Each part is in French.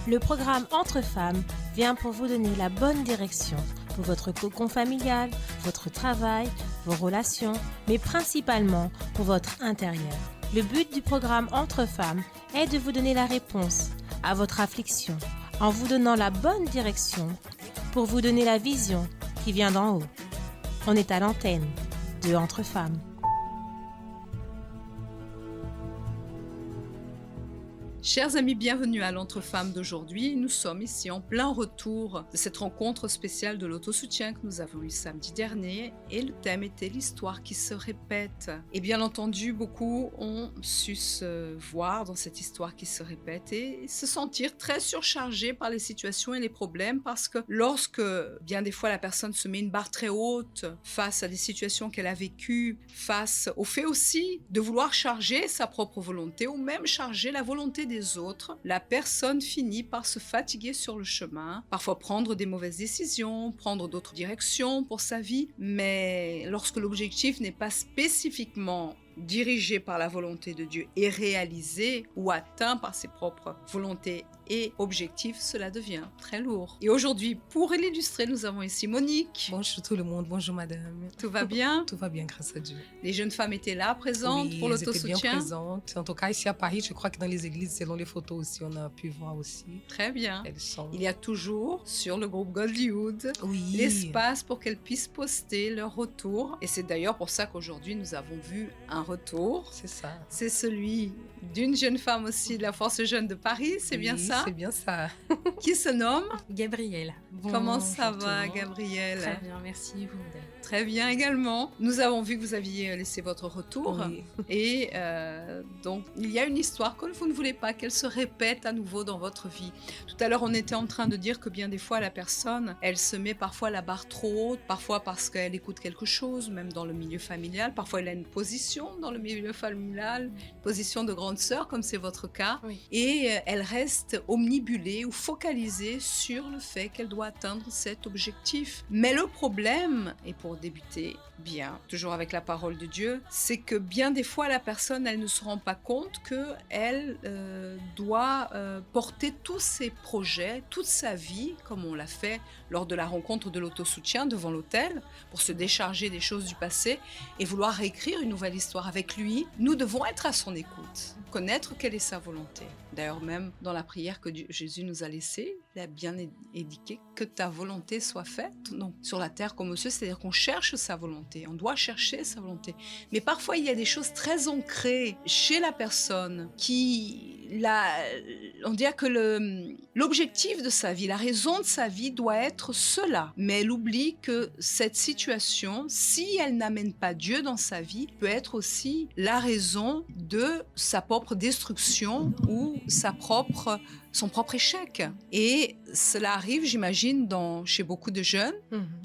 Le programme Entre femmes vient pour vous donner la bonne direction pour votre cocon familial, votre travail, vos relations, mais principalement pour votre intérieur. Le but du programme Entre femmes est de vous donner la réponse à votre affliction en vous donnant la bonne direction pour vous donner la vision qui vient d'en haut. On est à l'antenne de Entre femmes. Chers amis, bienvenue à l'Entre-Femmes d'aujourd'hui. Nous sommes ici en plein retour de cette rencontre spéciale de l'autosoutien que nous avons eu samedi dernier et le thème était l'histoire qui se répète. Et bien entendu, beaucoup ont su se voir dans cette histoire qui se répète et se sentir très surchargés par les situations et les problèmes parce que lorsque, bien des fois, la personne se met une barre très haute face à des situations qu'elle a vécues, face au fait aussi de vouloir charger sa propre volonté ou même charger la volonté des autres, la personne finit par se fatiguer sur le chemin, parfois prendre des mauvaises décisions, prendre d'autres directions pour sa vie, mais lorsque l'objectif n'est pas spécifiquement dirigé par la volonté de Dieu et réalisé ou atteint par ses propres volontés et objectifs, cela devient très lourd. Et aujourd'hui, pour l'illustrer, nous avons ici Monique. Bonjour tout le monde, bonjour madame. Tout va bien? Tout va bien, grâce à Dieu. Les jeunes femmes étaient là, présentes pour l'autosoutien? Oui, elles étaient bien présentes. En tout cas, ici à Paris, je crois que dans les églises, selon les photos aussi, on a pu voir aussi. Très bien. Elles sont... Il y a toujours, sur le groupe Godlywood, l'espace pour qu'elles puissent poster leur retour. Et c'est d'ailleurs pour ça qu'aujourd'hui, nous avons vu un retour. C'est ça. C'est celui d'une jeune femme aussi de la Force Jeune de Paris, c'est bien ça? C'est bien ça. Qui se nomme Gabrielle. Comment ça va, Gabrielle? Très bien, merci. Vous Très bien également. Nous avons vu que vous aviez laissé votre retour. Oui. Et donc, il y a une histoire que vous ne voulez pas qu'elle se répète à nouveau dans votre vie. Tout à l'heure, on était en train de dire que bien des fois, la personne, elle se met parfois la barre trop haute, parfois parce qu'elle écoute quelque chose, même dans le milieu familial. Parfois, elle a une position dans le milieu familial, une position de grande sœur, comme c'est votre cas. Oui. Et elle reste omnibulée ou focalisée sur le fait qu'elle doit atteindre cet objectif. Mais le problème, et pour débuter bien, toujours avec la parole de Dieu, c'est que bien des fois la personne, elle ne se rend pas compte qu'elle doit porter tous ses projets, toute sa vie, comme on l'a fait lors de la rencontre de l'autosoutien devant l'autel, pour se décharger des choses du passé et vouloir réécrire une nouvelle histoire avec lui. Nous devons être à son écoute, connaître quelle est sa volonté. D'ailleurs, même dans la prière que Jésus nous a laissée, il a bien indiqué que ta volonté soit faite, donc sur la terre comme aux cieux, c'est-à-dire qu'on cherche sa volonté, on doit chercher sa volonté. Mais parfois, il y a des choses très ancrées chez la personne on dirait que l'objectif de sa vie, la raison de sa vie doit être cela. Mais elle oublie que cette situation, si elle n'amène pas Dieu dans sa vie, peut être aussi la raison de sa propre destruction ou son propre échec. Et cela arrive, j'imagine, chez beaucoup de jeunes,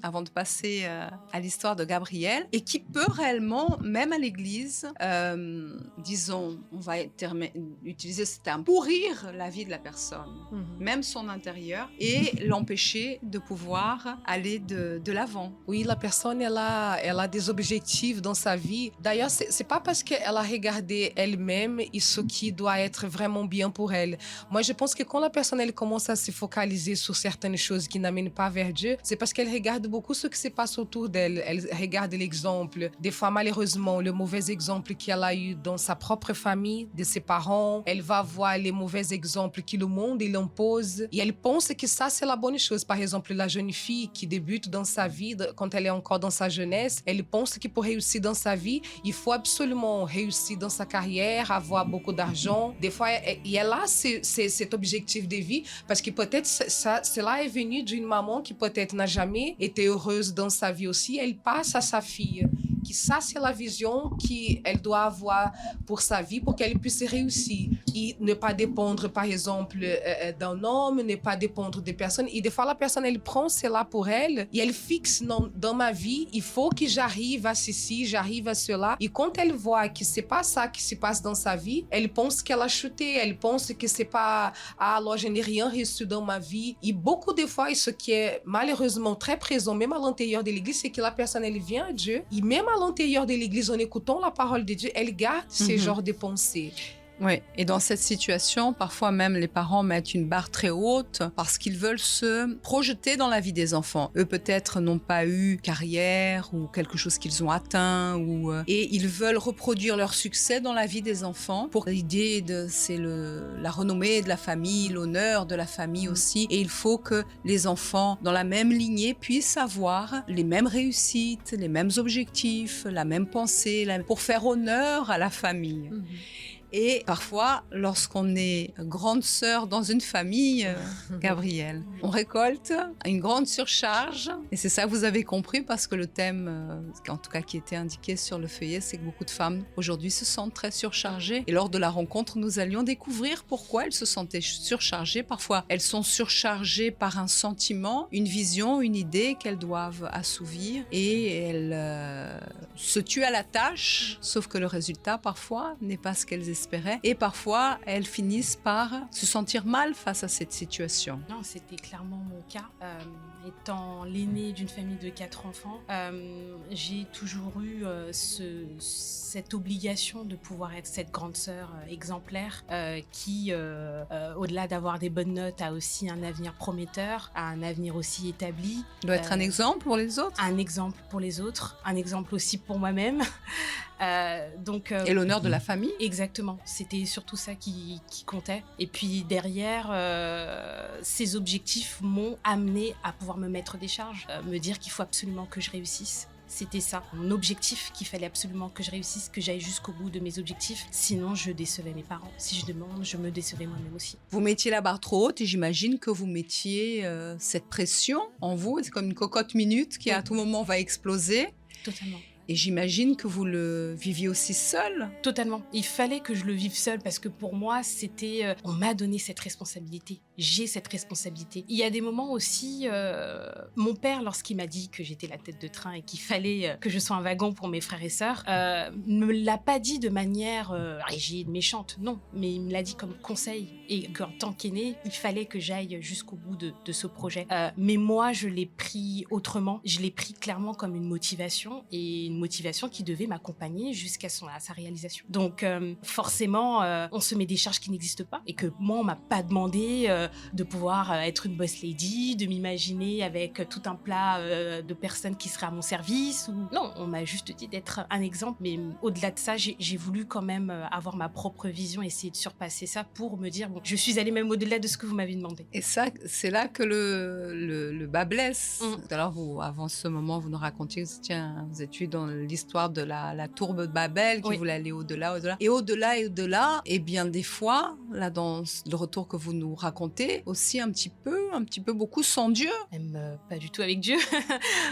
avant de passer à l'histoire de Gabrielle, et qui peut réellement, même à l'église, disons, on va utiliser ce terme, pourrir la vie de la personne, même son intérieur, et l'empêcher de pouvoir aller de l'avant. Oui, la personne, elle a des objectifs dans sa vie. D'ailleurs, c'est pas parce qu'elle a regardé elle-même ce qui doit être vraiment bien pour elle. Moi, je pense que quand la personne elle commence à se focaliser sur certaines choses qui n'amènent pas vers Dieu, c'est parce qu'elle regarde beaucoup ce qui se passe autour d'elle. Elle regarde l'exemple, des fois malheureusement, le mauvais exemple qu'elle a eu dans sa propre famille, de ses parents. Elle va voir les mauvais exemples que le monde il impose et elle pense que ça c'est la bonne chose. Par exemple, la jeune fille qui débute dans sa vie, quand elle est encore dans sa jeunesse, elle pense que pour réussir dans sa vie, il faut absolument réussir dans sa carrière, avoir beaucoup d'argent. Des fois, elle a cet objectif de vie parce que peut-être cela est venu d'une maman qui peut-être n'a jamais été heureuse dans sa vie aussi. Elle passe à sa fille que ça c'est la vision qu'elle doit avoir pour sa vie pour qu'elle puisse réussir et ne pas dépendre par exemple d'un homme, ne pas dépendre de personnes. Et des fois la personne elle prend cela pour elle et elle fixe non, dans ma vie il faut que j'arrive à ceci, j'arrive à cela. Et quand elle voit que c'est pas ça qui se passe dans sa vie, elle pense qu'elle a chuté, elle pense que c'est pas alors je n'ai rien reçu dans ma vie. Et beaucoup de fois ce qui est malheureusement très présent même à l'intérieur de l'église, c'est que la personne elle vient à Dieu et même à l'intérieur de l'église en écoutant la parole de Dieu, elle garde ce genre de pensées. Oui, et dans cette situation, parfois même les parents mettent une barre très haute parce qu'ils veulent se projeter dans la vie des enfants. Eux peut-être n'ont pas eu carrière ou quelque chose qu'ils ont atteint et ils veulent reproduire leur succès dans la vie des enfants. Pour l'idée c'est la renommée de la famille, l'honneur de la famille aussi. Et il faut que les enfants dans la même lignée puissent avoir les mêmes réussites, les mêmes objectifs, la même pensée, pour faire honneur à la famille. Et parfois, lorsqu'on est grande sœur dans une famille, Gabrielle, on récolte une grande surcharge. Et c'est ça que vous avez compris parce que le thème, en tout cas qui était indiqué sur le feuillet, c'est que beaucoup de femmes aujourd'hui se sentent très surchargées. Et lors de la rencontre, nous allions découvrir pourquoi elles se sentaient surchargées. Parfois, elles sont surchargées par un sentiment, une vision, une idée qu'elles doivent assouvir. Et elles se tuent à la tâche, sauf que le résultat, parfois, n'est pas ce qu'elles espéraient. Et parfois, elles finissent par se sentir mal face à cette situation. Non, c'était clairement mon cas. Étant l'aînée d'une famille de 4 enfants, j'ai toujours eu cette obligation de pouvoir être cette grande sœur exemplaire qui, au-delà d'avoir des bonnes notes, a aussi un avenir prometteur, a un avenir aussi établi. Doit être un exemple pour les autres. Un exemple pour les autres, un exemple aussi pour moi-même. Et l'honneur de la famille. Exactement, c'était surtout ça qui comptait. Et puis derrière, ces objectifs m'ont amené à pouvoir me mettre des charges, me dire qu'il faut absolument que je réussisse. C'était ça, mon objectif, qu'il fallait absolument que je réussisse, que j'aille jusqu'au bout de mes objectifs. Sinon, je décevais mes parents. Si je demande, je me décevais moi-même aussi. Vous mettiez la barre trop haute et j'imagine que vous mettiez cette pression en vous. C'est comme une cocotte minute qui à tout moment va exploser. Totalement. Et j'imagine que vous le viviez aussi seul. Totalement. Il fallait que je le vive seul parce que pour moi, c'était... on m'a donné cette responsabilité. J'ai cette responsabilité. Il y a des moments aussi... mon père, lorsqu'il m'a dit que j'étais la tête de train et qu'il fallait que je sois un wagon pour mes frères et sœurs, ne me l'a pas dit de manière rigide, méchante. Non. Mais il me l'a dit comme conseil. Et qu'en tant qu'aîné, il fallait que j'aille jusqu'au bout de ce projet. Mais moi, je l'ai pris autrement. Je l'ai pris clairement comme une motivation et une motivation qui devait m'accompagner jusqu'à sa réalisation. Donc forcément, on se met des charges qui n'existent pas et que moi, on m'a pas demandé de pouvoir être une boss lady, de m'imaginer avec tout un plat de personnes qui seraient à mon service. Non, on m'a juste dit d'être un exemple. Mais au-delà de ça, j'ai voulu quand même avoir ma propre vision, essayer de surpasser ça pour me dire, bon, je suis allée même au-delà de ce que vous m'avez demandé. Et ça, c'est là que le bas blesse. Alors, avant ce moment, vous nous racontiez, tiens, vous êtes dans l'histoire de la tourbe de Babel qui voulait aller au-delà. Et au-delà, et bien des fois, là dans le retour que vous nous racontez, aussi un petit peu beaucoup sans Dieu. Même pas du tout avec Dieu,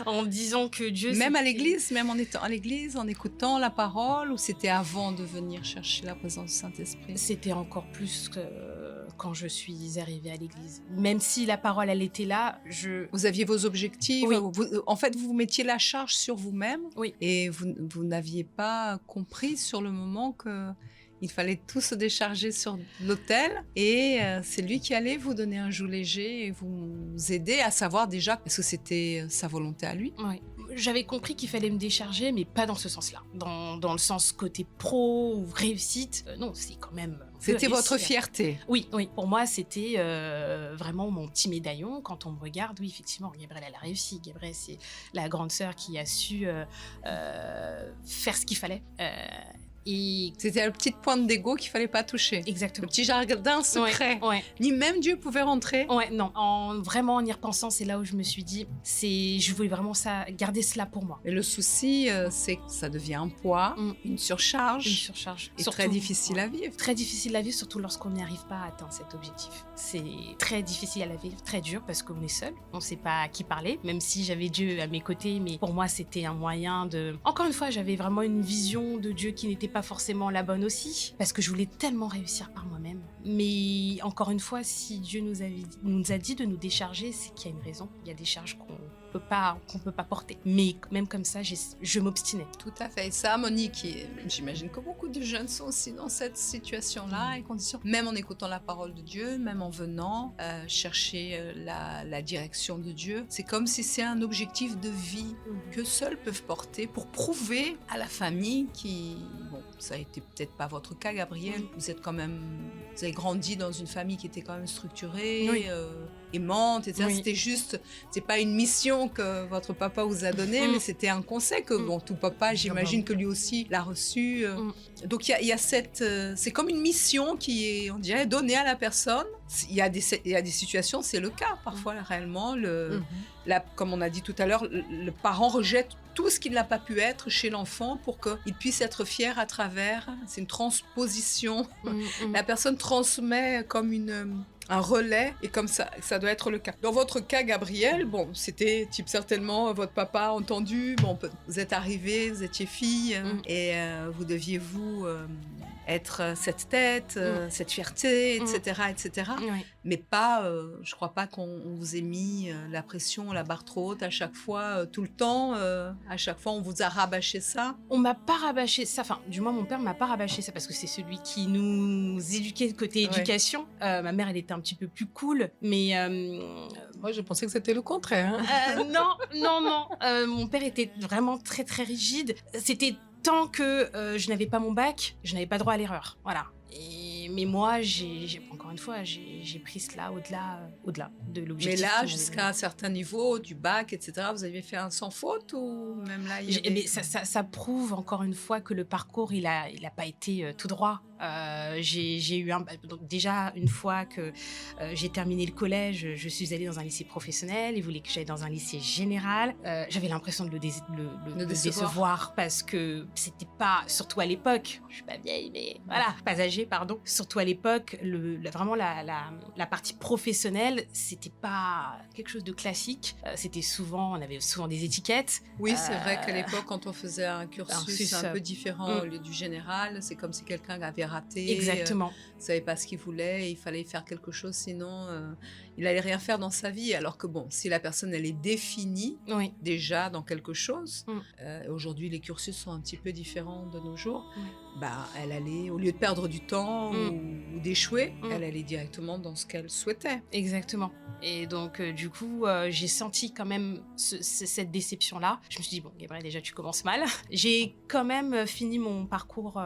en disant que Dieu... Même à l'église, même en étant à l'église, en écoutant la parole, ou c'était avant de venir chercher la présence du Saint-Esprit? C'était encore plus que quand je suis arrivée à l'église. Même si la parole, elle était là, Vous aviez vos objectifs, oui. En fait, vous mettiez la charge sur vous-même. Oui. Et vous n'aviez pas compris sur le moment qu'il fallait tout se décharger sur l'autel. Et c'est lui qui allait vous donner un joug léger et vous aider à savoir déjà, est-ce que c'était sa volonté à lui? Oui. J'avais compris qu'il fallait me décharger, mais pas dans ce sens-là. Dans le sens côté pro ou réussite, non, c'est quand même... C'était votre fierté. Oui. Pour moi, c'était vraiment mon petit médaillon. Quand on me regarde, oui, effectivement, Gabrielle, elle a réussi. Gabrielle, c'est la grande sœur qui a su faire ce qu'il fallait. Et c'était la petite pointe d'ego qu'il fallait pas toucher. Exactement. Le petit jardin secret. Ouais. Ni même Dieu pouvait rentrer. Ouais, non. Vraiment, en y repensant, c'est là où je me suis dit, je voulais vraiment garder cela pour moi. Et le souci, c'est que ça devient un poids, une surcharge. Une surcharge. Et surtout, très difficile à vivre. Très difficile à vivre, surtout lorsqu'on n'y arrive pas à atteindre cet objectif. C'est très difficile à vivre, très dur, parce qu'on est seul. On ne sait pas à qui parler, même si j'avais Dieu à mes côtés. Mais pour moi, c'était un moyen de... Encore une fois, j'avais vraiment une vision de Dieu qui n'était pas forcément la bonne aussi, parce que je voulais tellement réussir par moi-même. Mais encore une fois, si Dieu nous a dit de nous décharger, c'est qu'il y a une raison. Il y a des charges peut pas porter. Mais même comme ça, je m'obstinais. Tout à fait. Et ça, Monique, j'imagine que beaucoup de jeunes sont aussi dans cette situation-là et conditions. Même en écoutant la parole de Dieu, même en venant chercher la direction de Dieu, c'est comme si c'est un objectif de vie que seuls peuvent porter pour prouver à la famille qui... Bon, ça a été peut-être pas votre cas, Gabrielle. Vous êtes quand même... Vous avez grandi dans une famille qui était quand même structurée, aimante, etc. C'était juste... C'est pas une mission que votre papa vous a donnée, mais c'était un conseil que, bon, tout papa, j'imagine que lui aussi l'a reçu. Donc, il y a cette... c'est comme une mission qui est, on dirait, donnée à la personne. Il y a des situations, c'est le cas. Parfois, réellement, comme on a dit tout à l'heure, le parent rejette tout ce qu'il n'a pas pu être chez l'enfant pour qu'il puisse être fier à travers. C'est une transposition. La personne transmet comme un relais, et comme ça doit être le cas. Dans votre cas, Gabrielle, bon, c'était certainement votre papa a entendu, bon, vous êtes arrivée, vous étiez fille, et vous deviez être cette tête, cette fierté, etc., etc. Oui. Mais pas, je crois pas qu'on vous ait mis la pression, la barre trop haute à chaque fois, tout le temps. À chaque fois, on vous a rabâché ça. On m'a pas rabâché ça, enfin, du moins mon père m'a pas rabâché ça parce que c'est celui qui nous éduquait côté éducation. Ma mère, elle était un petit peu plus cool, mais... Moi, je pensais que c'était le contraire. Non. Mon père était vraiment très, très rigide. C'était tant que je n'avais pas mon bac, je n'avais pas droit à l'erreur. Voilà. Mais moi, encore une fois, j'ai pris cela au-delà de l'objectif. Mais là, jusqu'à un certain niveau du bac, etc., vous aviez fait un sans faute ou même là Mais ça prouve encore une fois que le parcours, il a pas été tout droit. J'ai eu donc déjà une fois que j'ai terminé le collège, je suis allée dans un lycée professionnel. Ils voulaient que j'aille dans un lycée général. J'avais l'impression de le décevoir parce que c'était pas, surtout à l'époque, je suis pas vieille, mais voilà, pas âgée, pardon. Surtout à l'époque, vraiment la partie professionnelle, c'était pas quelque chose de classique. On avait souvent des étiquettes. Oui, c'est vrai qu'à l'époque, quand on faisait un cursus un peu différent au lieu du général, c'est comme si quelqu'un avait raté. Exactement. Ne savait pas ce qu'il voulait, il fallait faire quelque chose, sinon il allait rien faire dans sa vie. Alors que bon, si la personne elle est définie déjà dans quelque chose, aujourd'hui les cursus sont un petit peu différents de nos jours. Bah, elle allait, au lieu de perdre du temps ou d'échouer, elle allait directement dans ce qu'elle souhaitait. Exactement. Et donc, du coup, j'ai senti quand même cette déception-là. Je me suis dit, bon, Gabrielle, déjà, tu commences mal. J'ai quand même fini mon parcours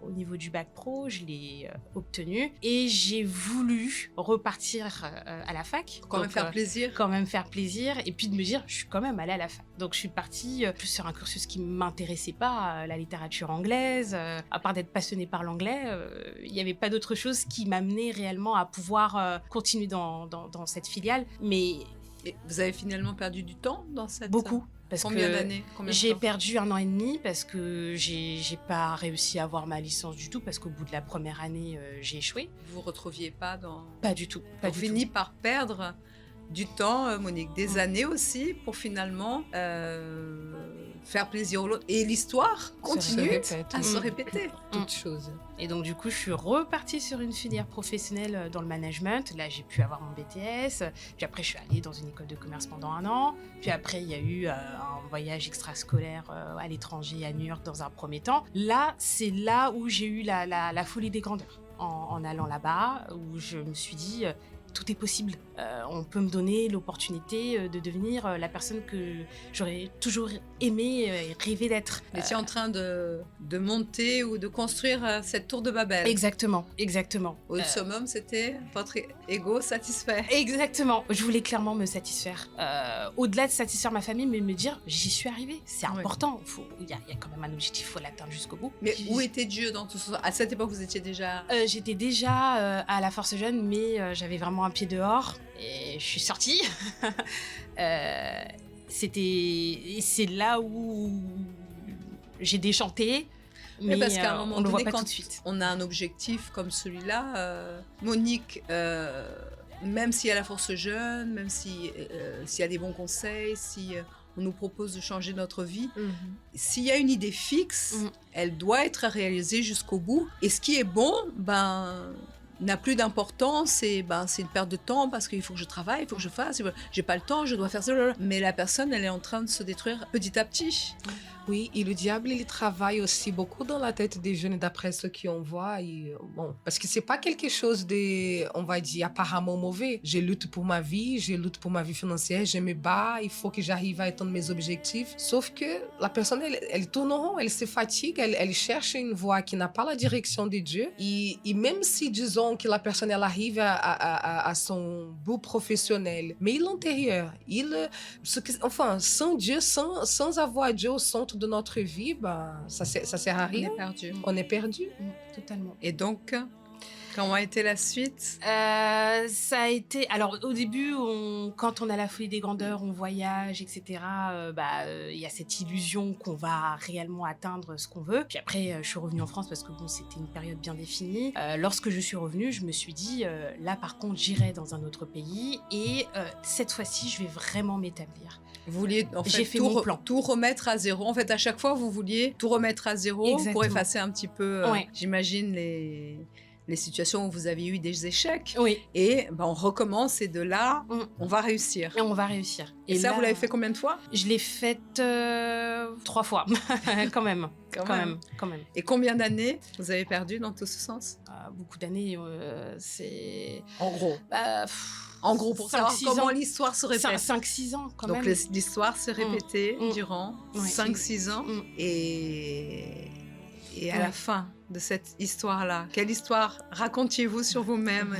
au niveau du bac pro. Je l'ai obtenu. Et j'ai voulu repartir à la fac. Quand même faire plaisir. Quand même faire plaisir. Et puis de me dire, je suis quand même allée à la fac. Donc, je suis partie plus sur un cursus qui ne m'intéressait pas, la littérature anglaise. À part d'être passionnée par l'anglais, il n'y avait pas d'autre chose qui m'amenait réellement à pouvoir continuer dans cette filiale. Mais et vous avez finalement perdu du temps dans cette... Beaucoup. Parce Combien d'années? J'ai perdu 1 an et demi parce que j'ai pas réussi à avoir ma licence du tout parce qu'au bout de la première année, j'ai échoué. Vous retrouviez pas dans... Pas du tout. Vous fini par perdre du temps, Monique, des années aussi pour finalement faire plaisir aux autres. Et l'histoire continue à se répéter. Toutes choses. Et donc, du coup, je suis repartie sur une filière professionnelle dans le management. Là, j'ai pu avoir mon BTS. Puis après, je suis allée dans une école de commerce pendant 1 an. Puis après, il y a eu un voyage extrascolaire à l'étranger, à New York, dans un premier temps. Là, c'est là où j'ai eu la folie des grandeurs. En allant là-bas, où je me suis dit... tout est possible. On peut me donner l'opportunité de devenir la personne que j'aurais toujours aimé et rêvé d'être. Vous étiez en train de monter ou de construire cette tour de Babel. Exactement. Au summum, c'était votre ego satisfait. Exactement. Je voulais clairement me satisfaire. Au-delà de satisfaire ma famille, mais me dire, j'y suis arrivée. C'est important. Il y a quand même un objectif, il faut l'atteindre jusqu'au bout. Mais où était Dieu dans tout ça? À cette époque, vous étiez déjà... J'étais déjà à la Force Jeune, mais j'avais vraiment un pied dehors et je suis sortie. C'est là où j'ai déchanté. Mais parce qu'à un moment donné, pas quand tout de suite. On a un objectif comme celui-là, Monique, même s'il y a la Force Jeune, même s'il y a des bons conseils, si on nous propose de changer notre vie, s'il y a une idée fixe, elle doit être réalisée jusqu'au bout. Et ce qui est bon, n'a plus d'importance et c'est une perte de temps parce qu'il faut que je travaille, il faut que je fasse, j'ai pas le temps, je dois faire ça. Mais la personne, elle est en train de se détruire petit à petit. Oui, et le diable, il travaille aussi beaucoup dans la tête des jeunes, d'après ce qu'on voit. Parce que c'est pas quelque chose de, on va dire, apparemment mauvais. Je lutte pour ma vie, je lutte pour ma vie financière, je me bats, il faut que j'arrive à atteindre mes objectifs. Sauf que la personne, elle tourne en rond, elle se fatigue, elle cherche une voie qui n'a pas la direction de Dieu. Et même si, disons, que la personne, elle arrive à son but professionnel, mais l'intérieur, sans Dieu, sans avoir Dieu au centre de notre vie, ça sert à rien. On est perdu. On est perdu. Totalement. Et donc, comment a été la suite? Ça a été... Alors, au début, quand on a la folie des grandeurs, on voyage, etc., y a cette illusion qu'on va réellement atteindre ce qu'on veut. Puis après, je suis revenue en France parce que c'était une période bien définie. Lorsque je suis revenue, je me suis dit, là, par contre, j'irai dans un autre pays et cette fois-ci, je vais vraiment m'établir. Vous vouliez en fait, J'ai fait mon plan. Tout remettre à zéro. En fait, à chaque fois, vous vouliez tout remettre à zéro. Exactement. Pour effacer un petit peu, Ouais. j'imagine, les situations où vous aviez eu des échecs. Oui. Et on recommence et de là, on va réussir. Et on va réussir. Et ça, là, vous l'avez fait combien de fois? Je l'ai faite 3 fois, quand même. Quand même. Et combien d'années vous avez perdu dans tout ce sens? Beaucoup d'années, c'est... En gros. En gros, pour 5, savoir 6 comment ans. l'histoire se répète. 5-6 ans, quand Donc même. l'histoire s'est répétée durant Ouais. 5-6 ans. Et à la fin de cette histoire-là, quelle histoire racontiez-vous sur vous-même?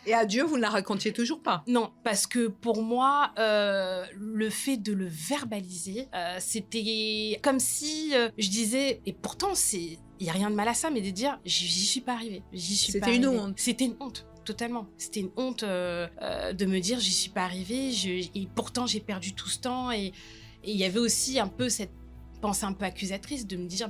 Et à Dieu, vous ne la racontiez toujours pas? Non, parce que pour moi, le fait de le verbaliser, c'était comme si je disais, et pourtant, il n'y a rien de mal à ça, mais de dire, j'y suis pas arrivée. C'était une honte. C'était une honte. Totalement. C'était une honte de me dire j'y suis pas arrivée et pourtant j'ai perdu tout ce temps et il y avait aussi un peu cette pensée un peu accusatrice de me dire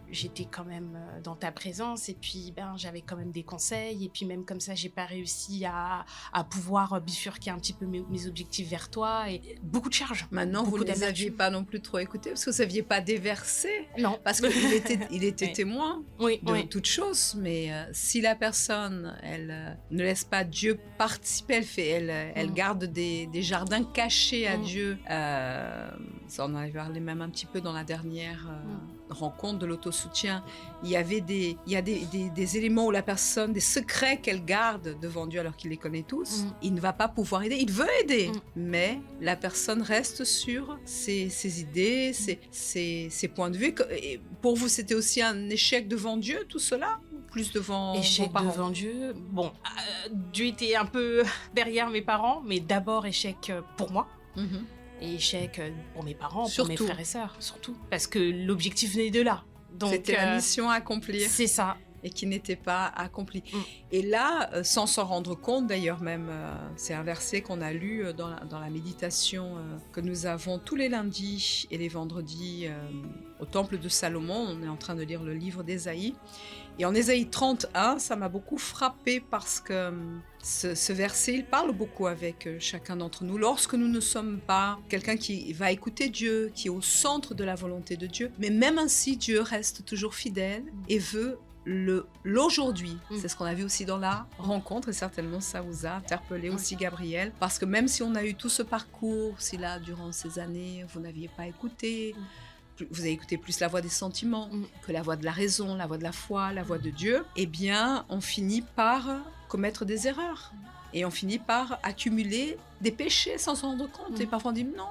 j'étais quand même dans ta présence et puis j'avais quand même des conseils et puis même comme ça j'ai pas réussi à pouvoir bifurquer un petit peu mes objectifs vers toi et beaucoup de charges. Maintenant vous ne les aviez pas non plus trop écoutés parce que vous saviez pas déverser. Non. Parce qu'il était témoin de toute chose, mais si la personne elle ne laisse pas Dieu participer, elle garde des jardins cachés à Dieu. Ça on en avait parlé même un petit peu dans la dernière rencontre de l'autosoutien. Il y a des éléments où la personne, des secrets qu'elle garde devant Dieu alors qu'il les connaît tous. Il ne va pas pouvoir aider. Il veut aider, mais la personne reste sur ses idées, ses points de vue. Et pour vous, c'était aussi un échec devant Dieu, tout cela? Plus devant échec vos parents? Devant Dieu. Bon, Dieu était un peu derrière mes parents, mais d'abord échec pour moi. Et échec pour mes parents, pour mes frères et sœurs, surtout. Parce que l'objectif venait de là. C'était la mission à accomplir. C'est ça. Et qui n'était pas accomplie. Et là, sans s'en rendre compte, d'ailleurs même, c'est un verset qu'on a lu dans la méditation que nous avons tous les lundis et les vendredis au temple de Salomon. On est en train de lire le livre d'Ésaïe. Et en Ésaïe 31, ça m'a beaucoup frappée parce que ce verset, il parle beaucoup avec chacun d'entre nous. Lorsque nous ne sommes pas quelqu'un qui va écouter Dieu, qui est au centre de la volonté de Dieu, mais même ainsi, Dieu reste toujours fidèle et veut l'aujourd'hui. C'est ce qu'on a vu aussi dans la rencontre et certainement ça vous a interpellé aussi, Gabriel, parce que même si on a eu tout ce parcours, si là, durant ces années, vous n'aviez pas écouté, vous avez écouté plus la voix des sentiments que la voix de la raison, la voix de la foi, la voix de Dieu, eh bien, on finit par commettre des erreurs. Et on finit par accumuler des péchés sans s'en rendre compte. Et parfois on dit, non,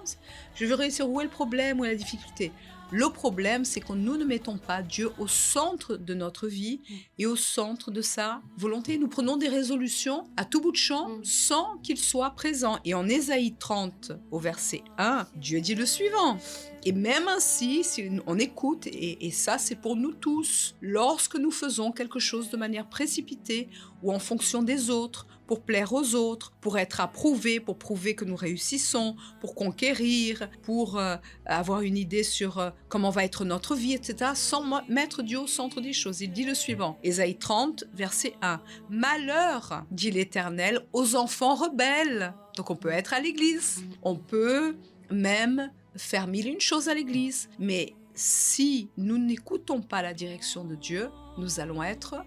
je veux réussir, où est le problème, où est la difficulté? Le problème, c'est que nous ne mettons pas Dieu au centre de notre vie et au centre de sa volonté. Nous prenons des résolutions à tout bout de champ sans qu'il soit présent. Et en Ésaïe 30, au verset 1, Dieu dit le suivant. Et même ainsi, si on écoute, et ça c'est pour nous tous, lorsque nous faisons quelque chose de manière précipitée ou en fonction des autres, pour plaire aux autres, pour être approuvés, pour prouver que nous réussissons, pour conquérir, pour avoir une idée sur comment va être notre vie, etc., sans mettre Dieu au centre des choses. Il dit le suivant, Ésaïe 30, verset 1. « Malheur, dit l'Éternel, aux enfants rebelles. » Donc on peut être à l'église, on peut même faire mille une choses à l'église, mais si nous n'écoutons pas la direction de Dieu, nous allons être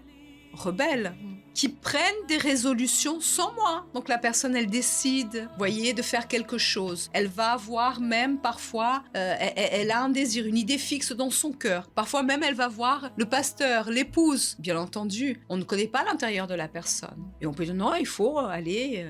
rebelles. qui prennent des résolutions sans moi. Donc la personne, elle décide, vous voyez, de faire quelque chose. Elle va avoir même parfois, elle a un désir, une idée fixe dans son cœur. Parfois même, elle va voir le pasteur, l'épouse. Bien entendu, on ne connaît pas l'intérieur de la personne. Et on peut dire non, il faut aller...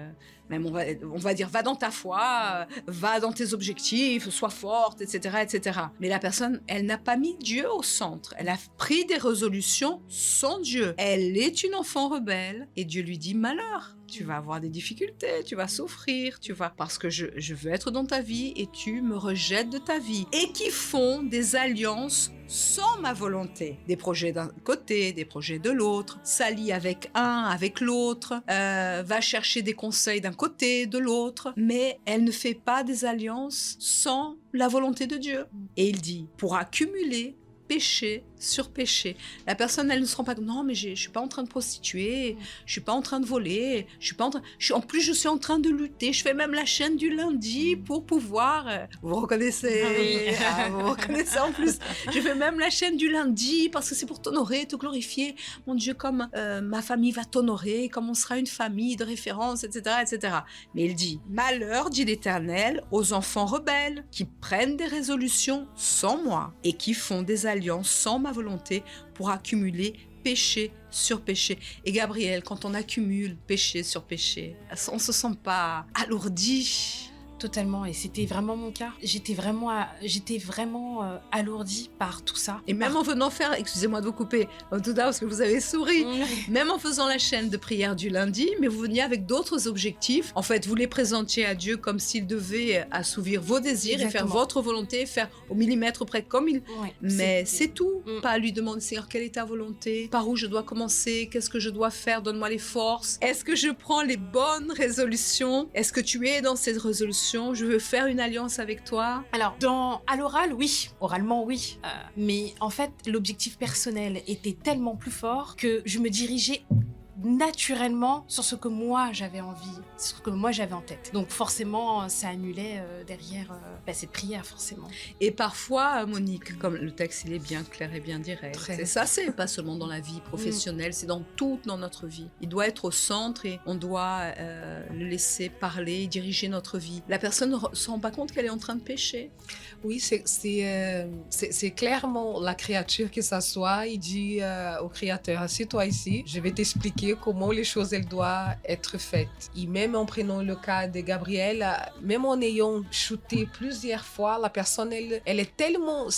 Même on va dire, va dans ta foi, va dans tes objectifs, sois forte, etc., etc. Mais la personne, elle n'a pas mis Dieu au centre. Elle a pris des résolutions sans Dieu. Elle est une enfant rebelle et Dieu lui dit malheur. Tu vas avoir des difficultés, tu vas souffrir, parce que je veux être dans ta vie et tu me rejettes de ta vie. Et qui font des alliances sans ma volonté. Des projets d'un côté, des projets de l'autre, s'allie avec un, avec l'autre, va chercher des conseils d'un côté, de l'autre, mais elle ne fait pas des alliances sans la volonté de Dieu. Et il dit, pour accumuler péché sur péché. La personne, elle ne se rend pas compte, non, mais je suis pas en train de prostituer, je suis pas en train de voler, en plus, je suis en train de lutter, je fais même la chaîne du lundi pour pouvoir, vous reconnaissez, vous reconnaissez en plus, je fais même la chaîne du lundi parce que c'est pour t'honorer, te glorifier, mon Dieu, comme ma famille va t'honorer, comme on sera une famille de référence, etc., etc. Mais il dit, malheur, dit l'Éternel, aux enfants rebelles qui prennent des résolutions sans moi et qui font des alliances sans ma volonté pour accumuler péché sur péché. Et Gabriel, quand on accumule péché sur péché, on ne se sent pas alourdi. Totalement, et c'était vraiment mon cas. J'étais vraiment alourdie par tout ça. Et même en venant faire, excusez-moi de vous couper, en tout cas parce que vous avez souri, même en faisant la chaîne de prière du lundi, mais vous veniez avec d'autres objectifs. En fait, vous les présentiez à Dieu comme s'il devait assouvir vos désirs. Exactement. Et faire votre volonté, faire au millimètre près comme il... Ouais, mais c'est tout. Pas à lui demander, Seigneur, quelle est ta volonté? Par où je dois commencer? Qu'est-ce que je dois faire? Donne-moi les forces. Est-ce que je prends les bonnes résolutions? Est-ce que tu es dans cette résolution? Je veux faire une alliance avec toi. Alors, à l'oral, oui. Oralement, oui. Mais en fait, l'objectif personnel était tellement plus fort que je me dirigeais naturellement sur ce que moi j'avais envie, sur ce que moi j'avais en tête. Donc forcément, ça annulait derrière cette prière, forcément. Et parfois, Monique, comme le texte il est bien clair et bien direct, et ça c'est pas seulement dans la vie professionnelle, c'est dans notre vie. Il doit être au centre et on doit le laisser parler, diriger notre vie. La personne ne se rend pas compte qu'elle est en train de pécher. Oui, c'est clairement la créature qui s'assoit et dit au Créateur, assieds-toi ici, je vais t'expliquer comment les choses elles doivent être faites. Et même en prenant le cas de Gabriel, même en ayant shooté plusieurs fois, la personne elle est tellement,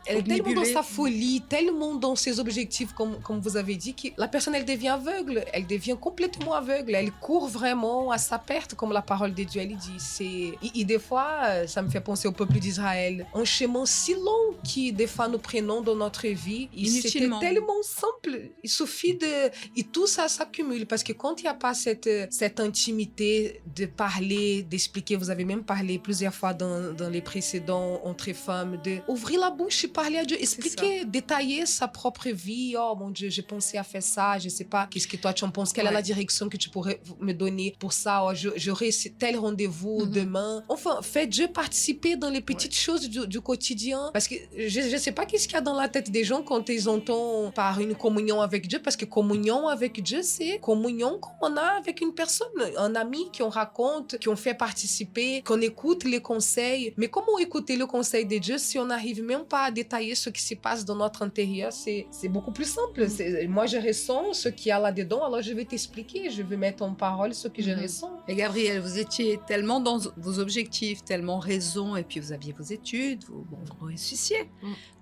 elle est tellement dans sa folie, tellement dans ses objectifs comme vous avez dit, que la personne elle devient aveugle, elle devient complètement aveugle, elle court vraiment à sa perte comme la parole de Dieu elle dit. Et des fois ça me fait penser au peuple d'Israël, un chemin si long qui des fois nous prenons dans notre vie, c'était tellement simple, il suffit et tout ça s'accumule parce que quand il n'y a pas cette intimité de parler, d'expliquer, vous avez même parlé plusieurs fois dans les précédents entre femmes, d'ouvrir la bouche et parler à Dieu, expliquer, détailler sa propre vie. Oh mon Dieu, j'ai pensé à faire ça, je ne sais pas, qu'est-ce que toi tu en penses, quelle est la direction que tu pourrais me donner pour ça, oh, j'aurai tel rendez-vous demain. Enfin, faites Dieu participer dans les petites choses du quotidien parce que je ne sais pas qu'est-ce qu'il y a dans la tête des gens quand ils entendent par une communion avec Dieu, parce que communion avec Dieu, c'est communion qu'on a avec une personne, un ami qu'on raconte, qu'on fait participer, qu'on écoute les conseils. Mais comment écouter le conseil de Dieu si on n'arrive même pas à détailler ce qui se passe dans notre intérieur? C'est beaucoup plus simple. Moi, je ressens ce qu'il y a là-dedans, alors je vais t'expliquer, je vais mettre en parole ce que je ressens. Et Gabriel, vous étiez tellement dans vos objectifs, tellement raison, et puis vous aviez vos études, vous réussissiez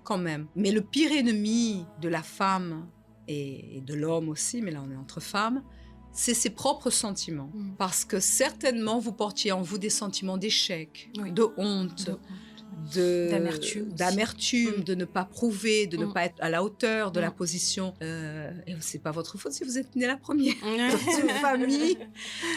quand même. Mais le pire ennemi de la femme et de l'homme aussi, mais là on est entre femmes, c'est ses propres sentiments. Parce que certainement vous portiez en vous des sentiments d'échec, de honte, d'amertume, de ne pas prouver, de ne pas être à la hauteur de la position. Et c'est pas votre faute si vous êtes née la première dans une famille,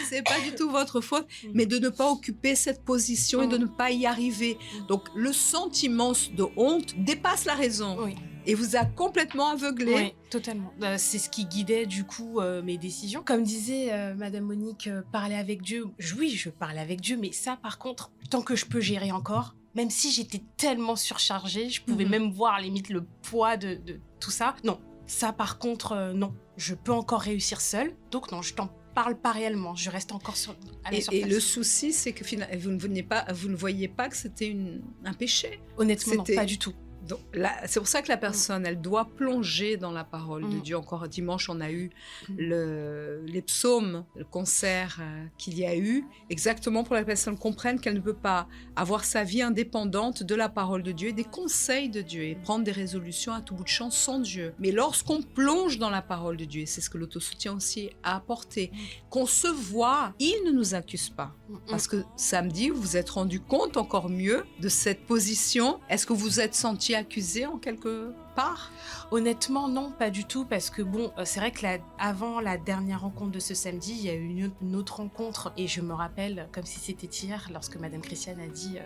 c'est pas du tout votre faute, mais de ne pas occuper cette position et de ne pas y arriver. Donc le sentiment de honte dépasse la raison. Et vous a complètement aveuglé. Oui, totalement. C'est ce qui guidait du coup mes décisions. Comme disait Madame Monique, parler avec Dieu. Oui, je parlais avec Dieu, mais ça par contre, tant que je peux gérer encore, même si j'étais tellement surchargée, je pouvais même voir limite le poids de tout ça. Non, Ça, par contre, non. Je peux encore réussir seule. Donc, non, je t'en parle pas réellement. Je reste encore à la surface. Et le souci, c'est que finalement, vous ne voyiez pas que c'était un péché. Honnêtement, non, pas du tout. Donc, c'est pour ça que la personne, elle doit plonger dans la parole de Dieu. Encore dimanche, on a eu les psaumes, le concert qu'il y a eu, exactement pour que la personne comprenne qu'elle ne peut pas avoir sa vie indépendante de la parole de Dieu et des conseils de Dieu et prendre des résolutions à tout bout de champ sans Dieu. Mais lorsqu'on plonge dans la parole de Dieu, et c'est ce que l'autosoutien aussi a apporté, qu'on se voit, il ne nous accuse pas. Parce que samedi, vous vous êtes rendu compte encore mieux de cette position. Est-ce que vous vous êtes senti accusé en quelque part? Honnêtement, non, pas du tout, parce que bon, c'est vrai que avant la dernière rencontre de ce samedi, il y a eu une autre rencontre, et je me rappelle, comme si c'était hier, lorsque Madame Christiane a dit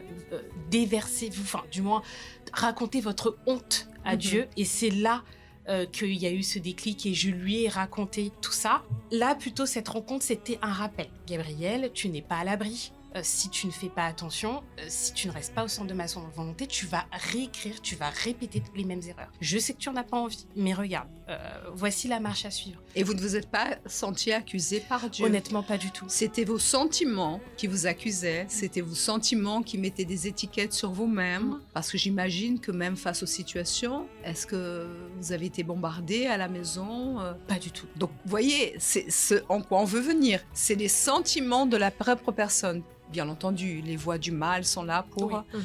déversez-vous, enfin, du moins, racontez votre honte à Dieu, et c'est là qu'il y a eu ce déclic et je lui ai raconté tout ça. Là, plutôt, cette rencontre, c'était un rappel. Gabriel, tu n'es pas à l'abri. Si tu ne fais pas attention, si tu ne restes pas au centre de ma volonté, tu vas réécrire, tu vas répéter les mêmes erreurs. Je sais que tu n'en as pas envie, mais regarde, voici la marche à suivre. Et vous ne vous êtes pas senti accusé par Dieu? Honnêtement, pas du tout. C'était vos sentiments qui vous accusaient, c'était vos sentiments qui mettaient des étiquettes sur vous-même, parce que j'imagine que même face aux situations, est-ce que vous avez été bombardé à la maison? Pas du tout. Donc, vous voyez, c'est ce en quoi on veut venir. C'est les sentiments de la propre personne. Bien entendu, les voix du mal sont là pour... Oui.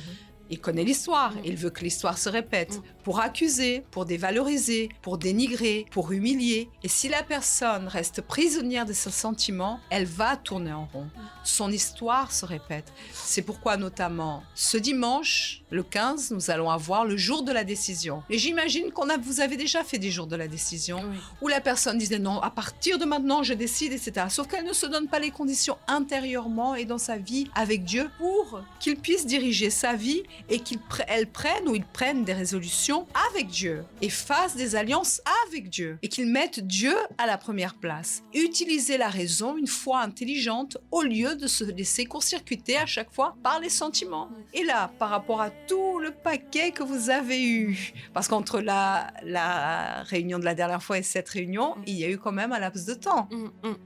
Il connaît l'histoire, il veut que l'histoire se répète, pour accuser, pour dévaloriser, pour dénigrer, pour humilier. Et si la personne reste prisonnière de ses sentiments, elle va tourner en rond. Son histoire se répète. C'est pourquoi notamment ce dimanche, le 15, nous allons avoir le jour de la décision. Et j'imagine vous avez déjà fait des jours de la décision, où la personne disait non, à partir de maintenant, je décide, etc. Sauf qu'elle ne se donne pas les conditions intérieurement et dans sa vie avec Dieu pour qu'il puisse diriger sa vie et qu'elle prenne ou ils prennent des résolutions avec Dieu et fassent des alliances avec Dieu et qu'ils mettent Dieu à la première place. Utiliser la raison, une foi intelligente, au lieu de se laisser court-circuiter à chaque fois par les sentiments. Et là, par rapport à tout le paquet que vous avez eu, parce qu'entre la réunion de la dernière fois et cette réunion, il y a eu quand même un laps de temps.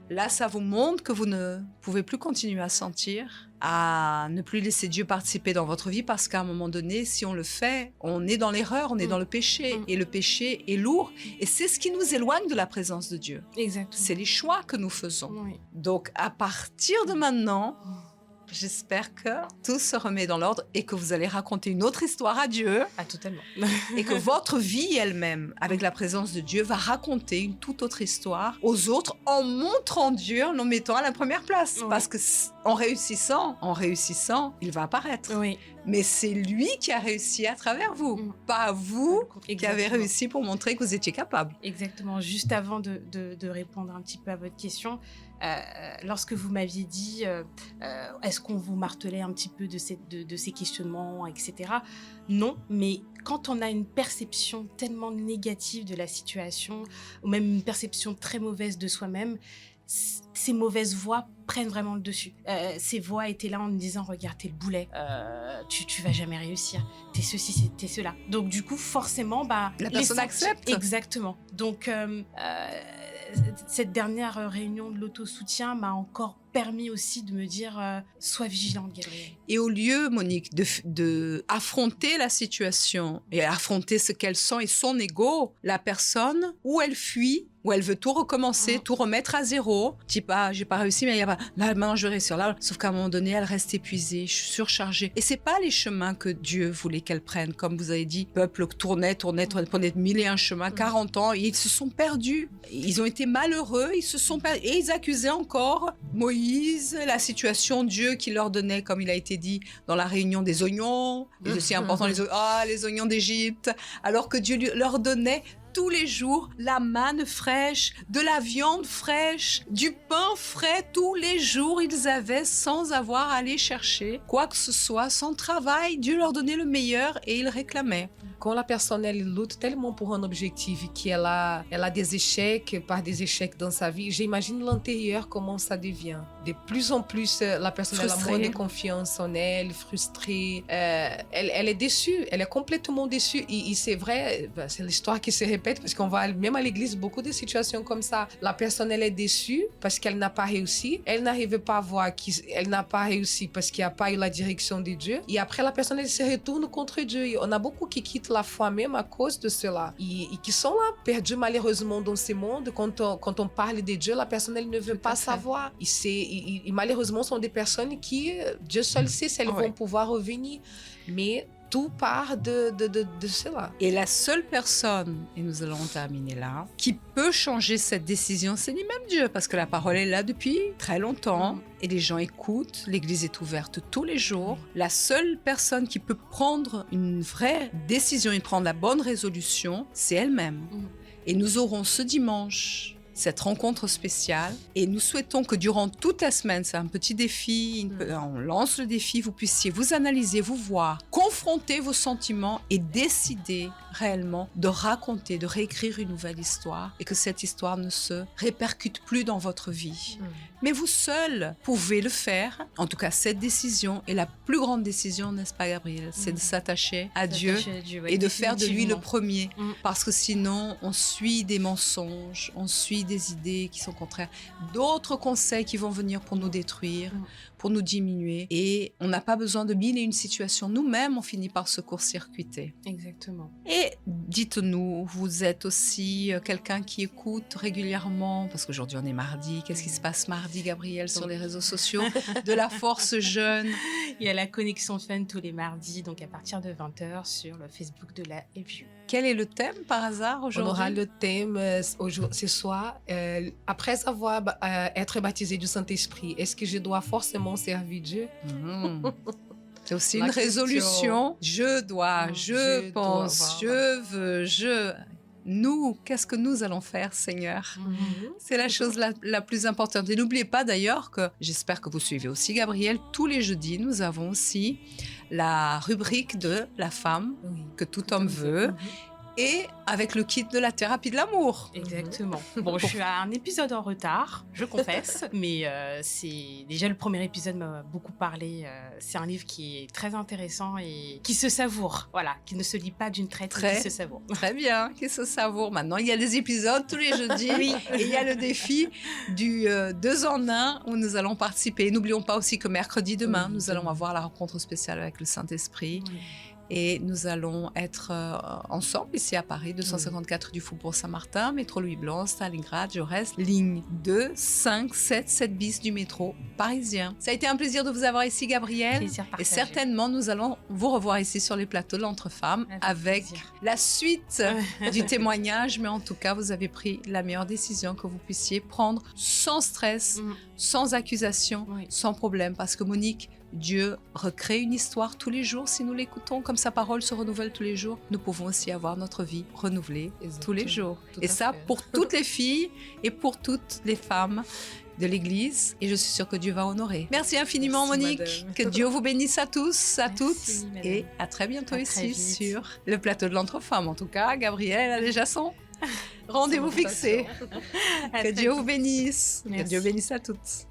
Là, ça vous montre que vous ne pouvez plus continuer à sentir, à ne plus laisser Dieu participer dans votre vie, parce qu'à un moment donné, si on le fait, on est dans l'erreur, on est dans le péché, et le péché est lourd, et c'est ce qui nous éloigne de la présence de Dieu. Exactement. C'est les choix que nous faisons. Oui. Donc, à partir de maintenant, j'espère que tout se remet dans l'ordre et que vous allez raconter une autre histoire à Dieu. Ah, totalement. Et que votre vie elle-même, avec la présence de Dieu, va raconter une toute autre histoire aux autres en montrant Dieu, en le mettant à la première place. Oui. Parce que en réussissant, il va apparaître. Oui. Mais c'est lui qui a réussi à travers vous, pas vous qui avez Exactement. réussi pour montrer que vous étiez capable. Exactement. Juste avant de répondre un petit peu à votre question, lorsque vous m'aviez dit est-ce qu'on vous martelait un petit peu de ces questionnements, etc. Non, mais quand on a une perception tellement négative de la situation, ou même une perception très mauvaise de soi-même, ces mauvaises voix prennent vraiment le dessus. Ces voix étaient là en me disant regarde, t'es le boulet, tu vas jamais réussir, t'es ceci, t'es cela. Donc du coup, forcément, La personne accepte. Exactement. Donc cette dernière réunion de l'autosoutien m'a encore permis aussi de me dire sois vigilante, Gabrielle. Et au lieu, Monique, de affronter la situation et affronter ce qu'elle sent et son ego, la personne, ou elle fuit, ou elle veut tout recommencer, tout remettre à zéro, type ah j'ai pas réussi, mais il y a pas, là maintenant je vais réussir là, sauf qu'à un moment donné elle reste épuisée, je suis surchargée. Et c'est pas les chemins que Dieu voulait qu'elle prenne, comme vous avez dit, peuple tournait, prenait 1001 chemins, 40 ans, et ils se sont perdus, ils ont été malheureux, ils se sont perdus, et ils accusaient encore Moïse, la situation, Dieu qui leur donnait, comme il a été dit dans la réunion, des oignons, et aussi important les oignons d'Égypte, alors que Dieu leur donnait tous les jours la manne fraîche, de la viande fraîche, du pain frais. Tous les jours, ils avaient, sans avoir à aller chercher quoi que ce soit, sans travail. Dieu leur donnait le meilleur et ils réclamaient. Quand la personne elle lutte tellement pour un objectif qu'elle a des échecs par des échecs dans sa vie, j'imagine l'intérieur comment ça devient. De plus en plus, la personne elle a moins de confiance en elle, frustrée. Elle est déçue, elle est complètement déçue. Et c'est vrai, c'est l'histoire qui se répète répète, parce qu'on voit même à l'église beaucoup de situations comme ça. La personne, elle est déçue parce qu'elle n'a pas réussi. Elle n'arrive pas à voir qu'elle n'a pas réussi parce qu'il n'y a pas eu la direction de Dieu. Et après, la personne, elle se retourne contre Dieu. Et on a beaucoup qui quittent la foi même à cause de cela. Et qui sont là, perdus malheureusement dans ce monde. Quand on parle de Dieu, la personne, elle ne veut pas savoir. Et malheureusement, ce sont des personnes qui, Dieu seul sait si elles vont pouvoir revenir. Mais tout part de cela. Et la seule personne, et nous allons terminer là, qui peut changer cette décision, c'est lui-même Dieu, parce que la parole est là depuis très longtemps, et les gens écoutent, l'église est ouverte tous les jours. La seule personne qui peut prendre une vraie décision et prendre la bonne résolution, c'est elle-même. Et nous aurons ce dimanche cette rencontre spéciale. Et nous souhaitons que durant toute la semaine, c'est un petit défi, on lance le défi, vous puissiez vous analyser, vous voir, confronter vos sentiments et décider réellement de raconter, de réécrire une nouvelle histoire et que cette histoire ne se répercute plus dans votre vie. Mais vous seul pouvez le faire. En tout cas, cette décision est la plus grande décision, n'est-ce pas, Gabriel? C'est de s'attacher à Dieu et de faire de lui le premier. Parce que sinon, on suit des mensonges, on suit des idées qui sont contraires, d'autres conseils qui vont venir pour nous détruire, pour nous diminuer. Et on n'a pas besoin de mille et une situations. Nous-mêmes, on finit par se court-circuiter. Exactement. Et dites-nous, vous êtes aussi quelqu'un qui écoute régulièrement, parce qu'aujourd'hui on est mardi, qu'est-ce qui se passe mardi, Gabriel, sur les réseaux sociaux de la Force Jeune? Il y a la connexion fun tous les mardis, donc à partir de 20h sur le Facebook de la FU. Quel est le thème par hasard aujourd'hui? On aura le thème ce soir, après avoir être baptisé du Saint-Esprit, est-ce que je dois forcément servir Dieu? C'est aussi une résolution. Je dois, je pense, je veux, Nous, qu'est-ce que nous allons faire, Seigneur? C'est la chose la plus importante. Et n'oubliez pas d'ailleurs que, j'espère que vous suivez aussi Gabriel, tous les jeudis, nous avons aussi la rubrique de la femme que tout homme veut. Et avec le kit de la thérapie de l'amour. Exactement. Bon, je suis à un épisode en retard, je confesse, mais c'est déjà le premier épisode m'a beaucoup parlé. C'est un livre qui est très intéressant et qui se savoure. Voilà, qui ne se lit pas d'une traite, mais qui se savoure. Très bien, qui se savoure. Maintenant, il y a des épisodes tous les jeudis. Et il y a le défi du 2 en 1 où nous allons participer. Et n'oublions pas aussi que mercredi demain, nous allons avoir la rencontre spéciale avec le Saint-Esprit. Et nous allons être ensemble ici à Paris, 254 du Faubourg Saint-Martin, métro Louis-Blanc, Stalingrad, Jaurès, ligne 2, 5, 7, 7 bis du métro parisien. Ça a été un plaisir de vous avoir ici, Gabriel. Plaisir partagé. Et certainement, nous allons vous revoir ici sur les plateaux de l'Entre-Femmes avec la suite du témoignage. Mais en tout cas, vous avez pris la meilleure décision que vous puissiez prendre sans stress, sans accusation, sans problème. Parce que Monique, Dieu recrée une histoire tous les jours si nous l'écoutons, comme sa parole se renouvelle tous les jours. Nous pouvons aussi avoir notre vie renouvelée tous les jours. Et ça, pour toutes les filles et pour toutes les femmes de l'Église. Et je suis sûre que Dieu va honorer. Merci infiniment, Monique. Madame. Que Dieu vous bénisse à tous, à toutes. Madame. Et à très bientôt ici sur le plateau de l'Entre-Femmes. En tout cas, Gabrielle a déjà son rendez-vous fixé. Que Dieu vous bénisse. Merci. Que Dieu bénisse à toutes.